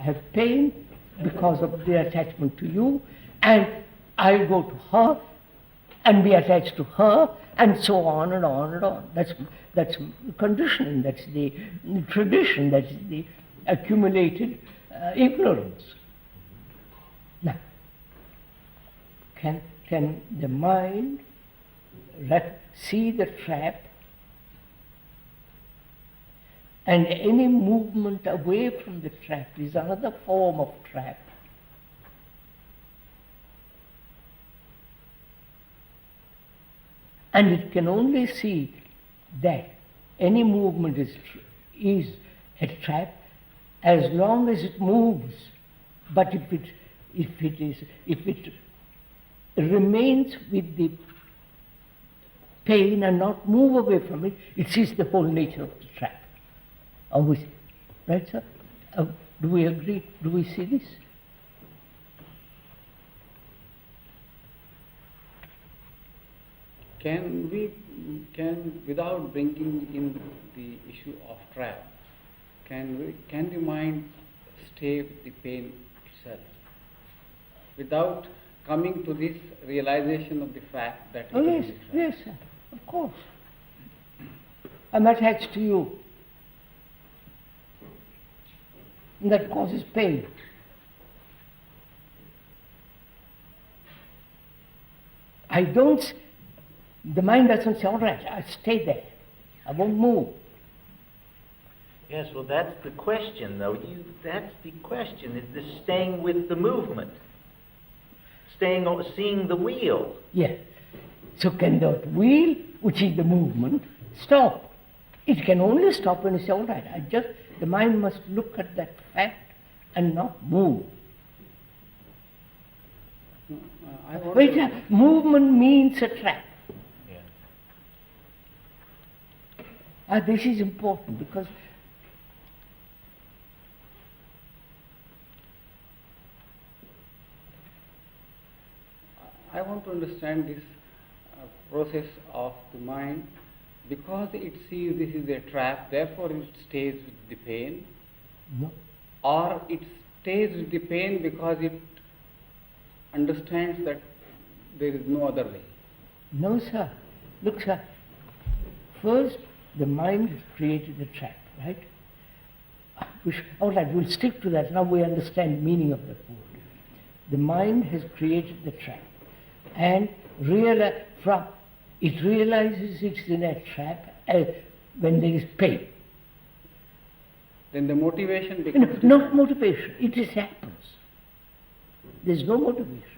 have pain because of the attachment to you, and I'll go to her and be attached to her, and so on and on and on. That's conditioning, that's the tradition, that's the accumulated ignorance. Now, can the mind see the trap, and any movement away from the trap is another form of trap? And it can only see that any movement is a trap as long as it moves. But if it remains with the pain and not move away from it, it sees the whole nature of the trap. Always, right, sir? Do we agree? Do we see this? Can without bringing in the issue of trap, can the mind stay with the pain itself without coming to this realization of the fact that it is a trap? Yes, sir, of course. I'm attached to you. And that causes pain. The mind doesn't say, all right, I'll stay there. I won't move. Yes, well, that's the question, though. That's the question, is this staying with the movement. Seeing the wheel. Yes. So can the wheel, which is the movement, stop? It can only stop when you say, all right, the mind must look at that fact and not move. Movement means a trap. This is important because I want to understand this process of the mind. Because it sees this is a trap, therefore it stays with the pain. No. Or it stays with the pain because it understands that there is no other way. No, sir. Look, sir. First, the mind has created a trap, right? All right, we'll stick to that. Now we understand the meaning of that word. The mind has created the trap, and it realizes it's in a trap when there is pain. Then the motivation becomes not motivation. It just happens. There's no motivation.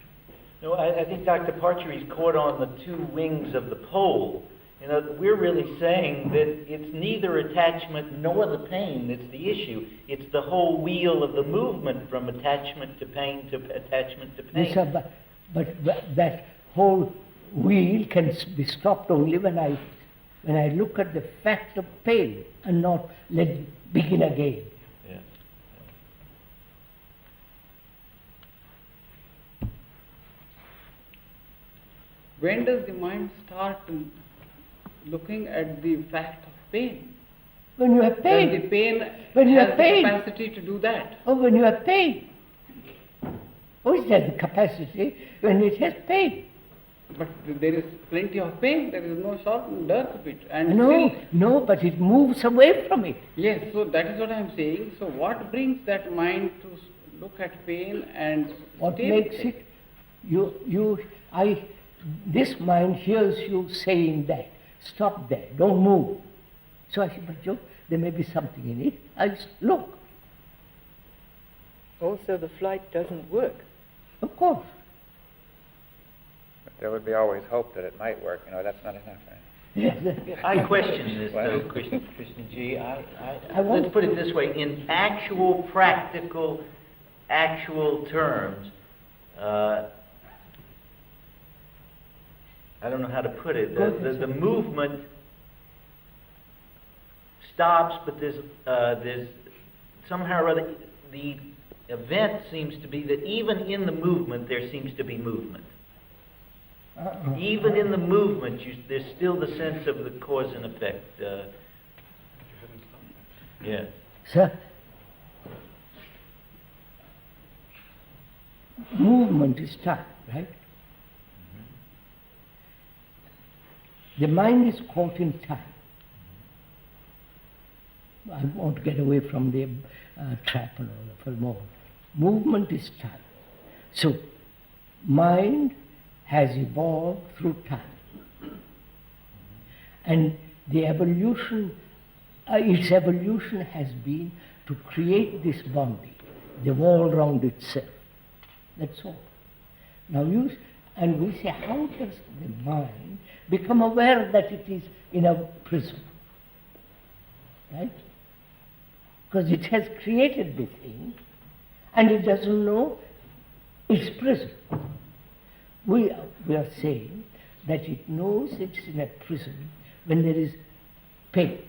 No, I think Dr. Parturi's caught on the two wings of the pole. You know, we're really saying that it's neither attachment nor the pain that's the issue. It's the whole wheel of the movement from attachment to pain to attachment to pain. Yes, sir, but that whole wheel can be stopped only when I look at the fact of pain and not let it begin again. Yeah. When does the mind start looking at the fact of pain? When you have pain. Does the pain when you has have the pain. capacity to do that? Oh, when you have pain. Oh, it has the capacity when it has pain. But there is plenty of pain, there is no short and dearth of it. And No, but it moves away from it. Yes, so that is what I am saying. So what brings that mind to look at pain and What stay makes with it? This mind hears you saying that. Stop there, don't move. So I said, but Joe, there may be something in it. I'll look. Also, the flight doesn't work. Of course. But there would be always hope that it might work. You know, that's not enough, right? Yes. I question this, though, Krishnaji. Let's put it this way. In actual, practical, actual terms, I don't know how to put it. The movement stops, but there's somehow or other the event seems to be that even in the movement there seems to be movement. Even in the movement, there's still the sense of the cause and effect. Yeah. Sir, movement is time, right? The mind is caught in time. I won't get away from the trap and all for a moment. Movement is time. So, mind has evolved through time. And the evolution, its evolution has been to create this boundary, the wall round itself. That's all. Now and we say, how does the mind become aware that it is in a prison? Right? Because it has created the thing and it doesn't know its prison. We are saying that it knows it's in a prison when there is pain.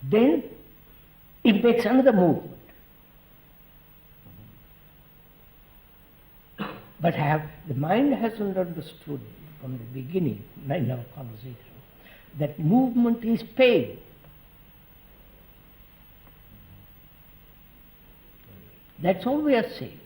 Then it makes another movement. But the mind hasn't understood from the beginning in our conversation that movement is pain. That's all we are saying.